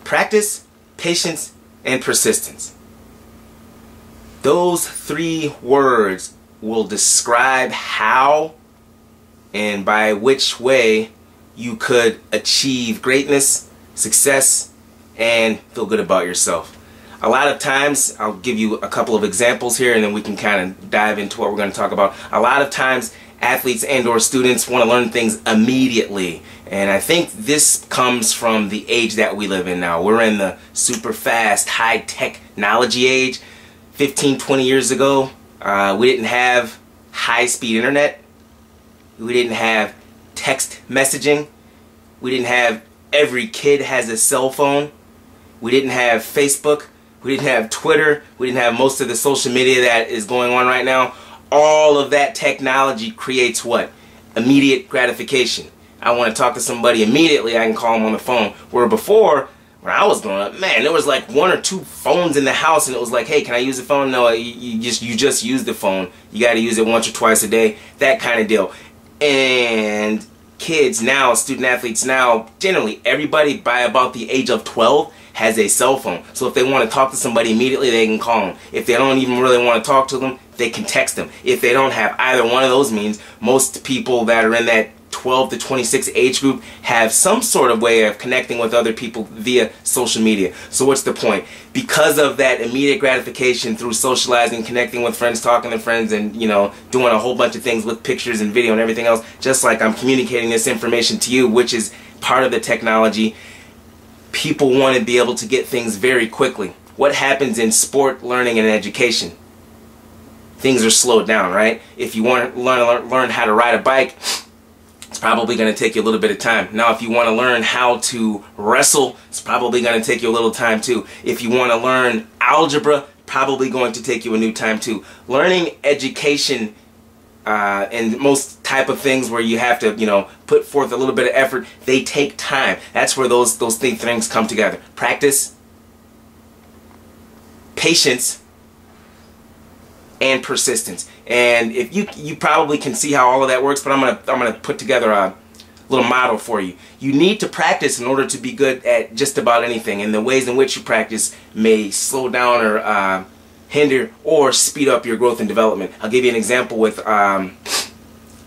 Practice, patience, and persistence. Those three words will describe how and by which way you could achieve greatness, success, and feel good about yourself. A lot of times, I'll give you a couple of examples here and then we can kind of dive into what we're going to talk about. A lot of times, athletes and or students want to learn things immediately. And I think this comes from the age that we live in now. We're in the super fast, high technology age. 15, 20 years ago, we didn't have high-speed internet. We didn't have text messaging. We didn't have every kid has a cell phone. We didn't have Facebook. We didn't have Twitter. We didn't have most of the social media that is going on right now. All of that technology creates what? Immediate gratification. I want to talk to somebody immediately, I can call them on the phone. Where before, when I was growing up, man, there was like 1 or 2 phones in the house and it was like, hey, can I use the phone? No, you just use the phone. You got to use it once or twice a day, that kind of deal. And kids now, student athletes now, generally everybody by about the age of 12 has a cell phone. So if they want to talk to somebody immediately, they can call them. If they don't even really want to talk to them, they can text them. If they don't have either one of those means, most people that are in that 12 to 26 age group have some sort of way of connecting with other people via social media. So what's the point? Because of that immediate gratification through socializing, connecting with friends, talking to friends, and doing a whole bunch of things with pictures and video and everything else, just like I'm communicating this information to you, which is part of the technology, people want to be able to get things very quickly. What happens in sport, learning, and education? Things are slowed down, right? If you want to learn how to ride a bike, it's probably going to take you a little bit of time. Now, if you want to learn how to wrestle, it's probably going to take you a little time too. If you want to learn algebra, probably going to take you a new time too. Learning education and most type of things where you have to, put forth a little bit of effort, they take time. That's where those things come together. Practice, patience, and persistence. And if you probably can see how all of that works, but I'm gonna put together a little model for you. You need to practice in order to be good at just about anything, and the ways in which you practice may slow down or hinder or speed up your growth and development. I'll give you an example with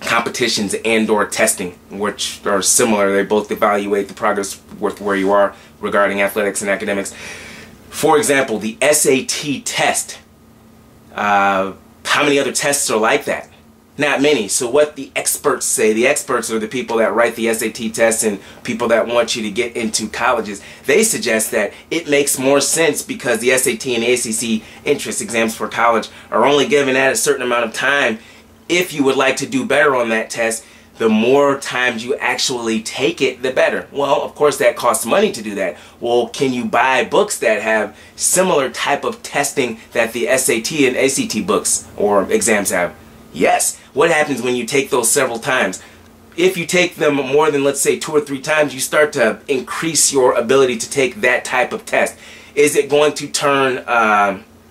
competitions and or testing, which are similar. They both evaluate the progress with where you are regarding athletics and academics. For example, the SAT test. How many other tests are like that? Not many. So what the experts say, the experts are the people that write the SAT tests and people that want you to get into colleges. They suggest that it makes more sense because the SAT and the ACC entrance exams for college are only given at a certain amount of time. If you would like to do better on that test, the more times you actually take it, the better. Well, of course, that costs money to do that. Well, can you buy books that have similar type of testing that the SAT and ACT books or exams have? Yes. What happens when you take those several times? If you take them more than, let's say, 2 or 3 times, you start to increase your ability to take that type of test. Is it going to turn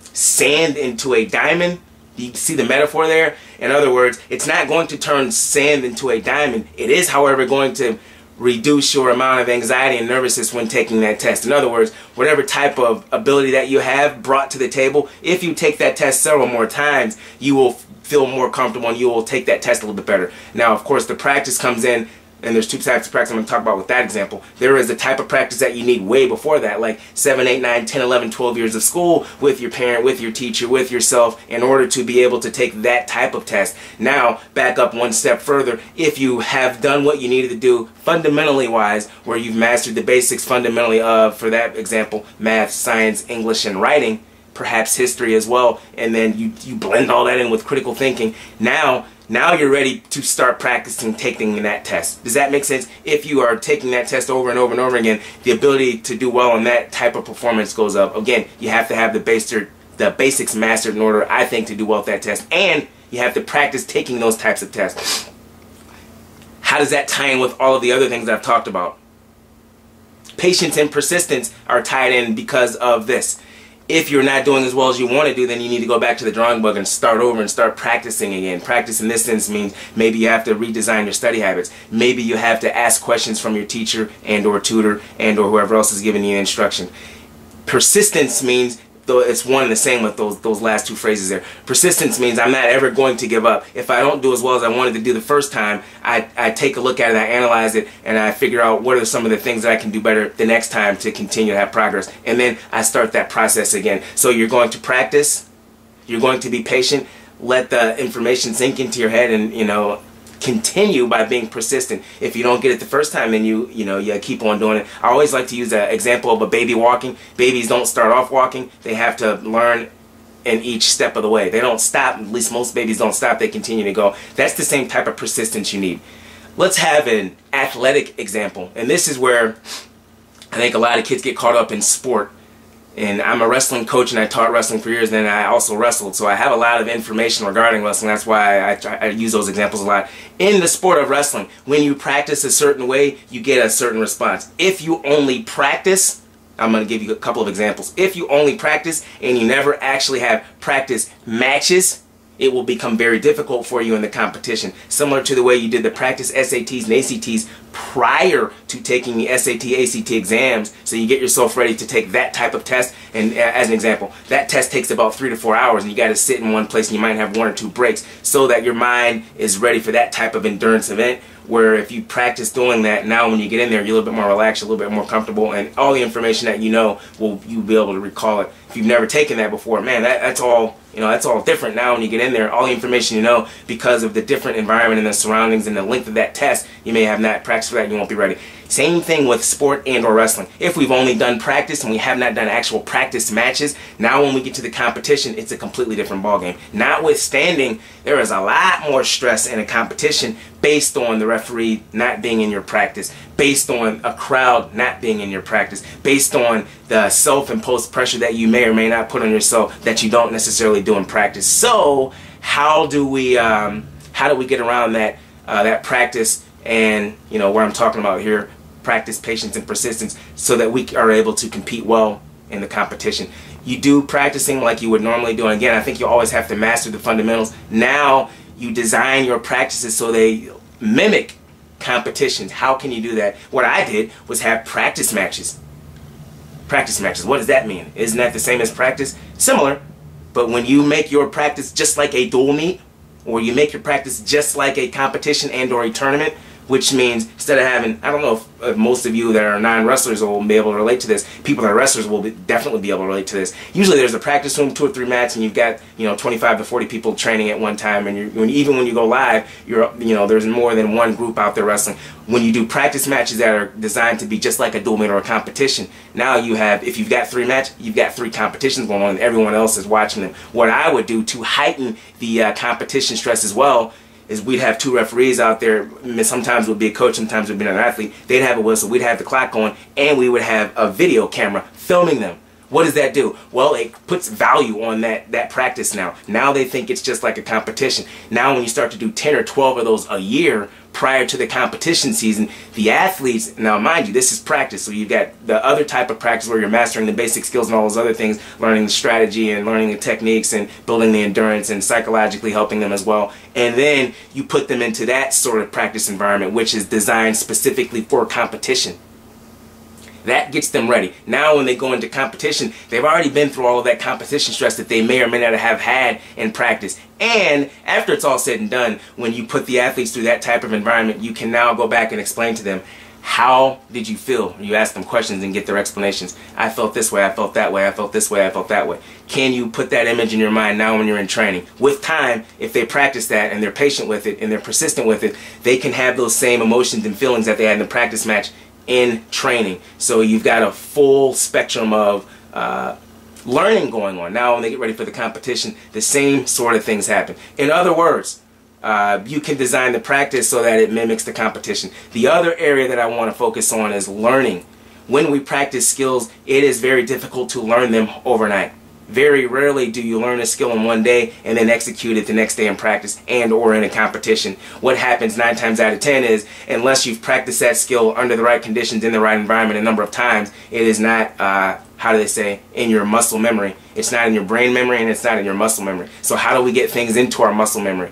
sand into a diamond? You see the metaphor there? In other words, it's not going to turn sand into a diamond. It is, however, going to reduce your amount of anxiety and nervousness when taking that test. In other words, whatever type of ability that you have brought to the table, if you take that test several more times, you will feel more comfortable and you will take that test a little bit better. Now, of course, the practice comes in, and there's 2 types of practice I'm going to talk about with that example. There is a type of practice that you need way before that, like 7, 8, 9, 10, 11, 12 years of school with your parent, with your teacher, with yourself, in order to be able to take that type of test. Now, back up one step further. If you have done what you needed to do fundamentally wise, where you've mastered the basics fundamentally of, for that example, math, science, English, and writing, perhaps history as well, and then you blend all that in with critical thinking, now you're ready to start practicing taking that test. Does that make sense? If you are taking that test over and over and over again, the ability to do well on that type of performance goes up. Again, you have to have the basics mastered in order, I think, to do well with that test, and you have to practice taking those types of tests. How does that tie in with all of the other things that I've talked about? Patience and persistence are tied in because of this. If you're not doing as well as you want to do, then you need to go back to the drawing board and start over and start practicing again. Practice in this sense means maybe you have to redesign your study habits. Maybe you have to ask questions from your teacher and or tutor and or whoever else is giving you instruction. Persistence means, though it's one and the same with those last two phrases there. Persistence means I'm not ever going to give up. If I don't do as well as I wanted to do the first time, I take a look at it, I analyze it, and I figure out what are some of the things that I can do better the next time to continue to have progress. And then I start that process again. So you're going to practice, you're going to be patient, let the information sink into your head, and continue by being persistent. If you don't get it the first time, then you keep on doing it. I always like to use an example of a baby walking. Babies don't start off walking. They have to learn in each step of the way. They don't stop. At least most babies don't stop. They continue to go. That's the same type of persistence you need. Let's have an athletic example. And this is where I think a lot of kids get caught up in sport. And I'm a wrestling coach, and I taught wrestling for years, and then I also wrestled. So I have a lot of information regarding wrestling. That's why I use those examples a lot. In the sport of wrestling, when you practice a certain way, you get a certain response. If you only practice, I'm going to give you a couple of examples. If you only practice and you never actually have practice matches, it will become very difficult for you in the competition. Similar to the way you did the practice SATs and ACTs prior to taking the SAT, ACT exams, so you get yourself ready to take that type of test. And as an example, that test takes about 3 to 4 hours, and you got to sit in one place, and you might have 1 or 2 breaks so that your mind is ready for that type of endurance event. Where if you practice doing that, now when you get in there, you're a little bit more relaxed, a little bit more comfortable, and all the information that you know, you'll be able to recall it. If you've never taken that before, man, that's all different now when you get in there. All the information you know, because of the different environment and the surroundings and the length of that test, you may have not practiced for that and you won't be ready. Same thing with sport and or wrestling. If we've only done practice and we have not done actual practice matches, now when we get to the competition, it's a completely different ballgame. Notwithstanding, there is a lot more stress in a competition based on the referee not being in your practice, based on a crowd not being in your practice, based on the self-imposed pressure that you may or may not put on yourself that you don't necessarily do in practice. So how do we get around that practice and what I'm talking about here, practice, patience, and persistence, so that we are able to compete well in the competition? You do practicing like you would normally do, and again, I think you always have to master the fundamentals. Now you design your practices so they mimic competitions. How can you do that? What I did was have practice matches. Practice matches. What does that mean? Isn't that the same as practice? Similar, but when you make your practice just like a dual meet, or you make your practice just like a competition and or a tournament, which means instead of having, I don't know if most of you that are non-wrestlers will be able to relate to this. People that are wrestlers will definitely be able to relate to this. Usually there's a practice room, 2 or 3 mats, and you've got 25 to 40 people training at one time. And even when you go live, there's more than one group out there wrestling. When you do practice matches that are designed to be just like a dual meet or a competition, now you have, if you've got 3 matches, you've got 3 competitions going on, and everyone else is watching them. What I would do to heighten the competition stress as well is we'd have 2 referees out there. Sometimes it would be a coach, sometimes it would be an athlete. They'd have a whistle, we'd have the clock going, and we would have a video camera filming them. What does that do? Well, it puts value on that practice now. Now they think it's just like a competition. Now when you start to do 10 or 12 of those a year prior to the competition season, the athletes, now mind you, this is practice, so you've got the other type of practice where you're mastering the basic skills and all those other things, learning the strategy and learning the techniques and building the endurance and psychologically helping them as well. And then you put them into that sort of practice environment, which is designed specifically for competition. That gets them ready. Now when they go into competition, they've already been through all of that competition stress that they may or may not have had in practice. And after it's all said and done, when you put the athletes through that type of environment, you can now go back and explain to them, how did you feel? You ask them questions and get their explanations. I felt this way, I felt that way, I felt this way, I felt that way. Can you put that image in your mind now when you're in training? With time, if they practice that and they're patient with it and they're persistent with it, they can have those same emotions and feelings that they had in the practice match in training. So you've got a full spectrum of learning going on. Now when they get ready for the competition, the same sort of things happen. In other words, you can design the practice so that it mimics the competition. The other area that I want to focus on is learning. When we practice skills, it is very difficult to learn them overnight. Very rarely do you learn a skill in one day and then execute it the next day in practice and or in a competition. What happens 9 times out of 10 is, unless you've practiced that skill under the right conditions, in the right environment a number of times, it is not, how do they say, in your muscle memory. It's not in your brain memory, and it's not in your muscle memory. So how do we get things into our muscle memory?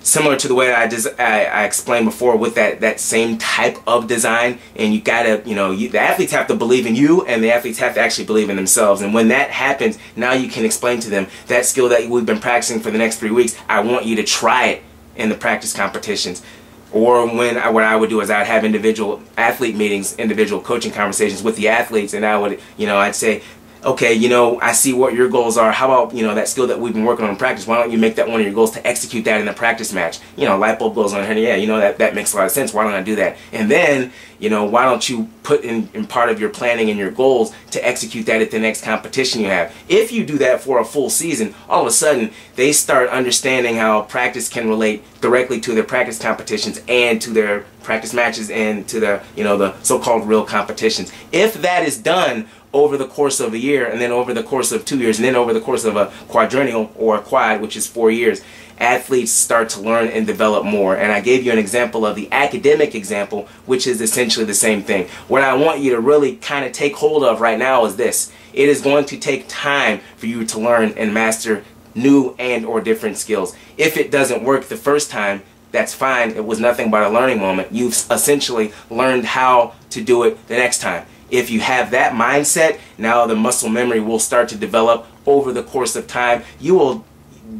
Similar to the way I explained before with that same type of design, and you gotta, the athletes have to believe in you, and the athletes have to actually believe in themselves. And when that happens, now you can explain to them that skill that we've been practicing for the next 3 weeks, I want you to try it in the practice competitions. Or what I would do is I'd have individual athlete meetings, individual coaching conversations with the athletes, and I would, I'd say, okay, I see what your goals are. How about, that skill that we've been working on in practice? Why don't you make that one of your goals to execute that in a practice match? Light bulb goes on here. Yeah, that makes a lot of sense. Why don't I do that? And then, why don't you put in part of your planning and your goals to execute that at the next competition you have? If you do that for a full season, all of a sudden, they start understanding how practice can relate directly to their practice competitions and to their practice matches and to the, the so-called real competitions. If that is done over the course of a year, and then over the course of 2 years, and then over the course of a quadrennial or a quad, which is 4 years, athletes start to learn and develop more. And I gave you an example of the academic example, which is essentially the same thing. What I want you to really kind of take hold of right now is this. It is going to take time for you to learn and master new and or different skills. If it doesn't work the first time, that's fine. It was nothing but a learning moment. You've essentially learned how to do it the next time. If you have that mindset, now the muscle memory will start to develop over the course of time. You will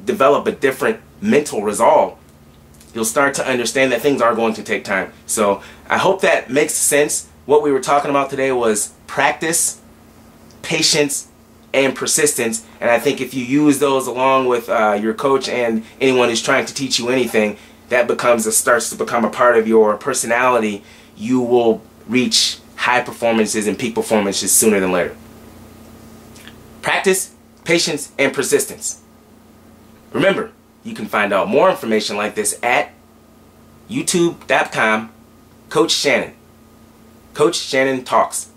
develop a different mental resolve. You'll start to understand that things are going to take time. So I hope that makes sense. What we were talking about today was practice, patience, and persistence. And I think if you use those along with your coach and anyone who's trying to teach you anything, that starts to become a part of your personality. You will reach high performances and peak performances sooner than later. Practice, patience, and persistence. Remember, you can find out more information like this at youtube.com, Coach Shannon. Coach Shannon Talks.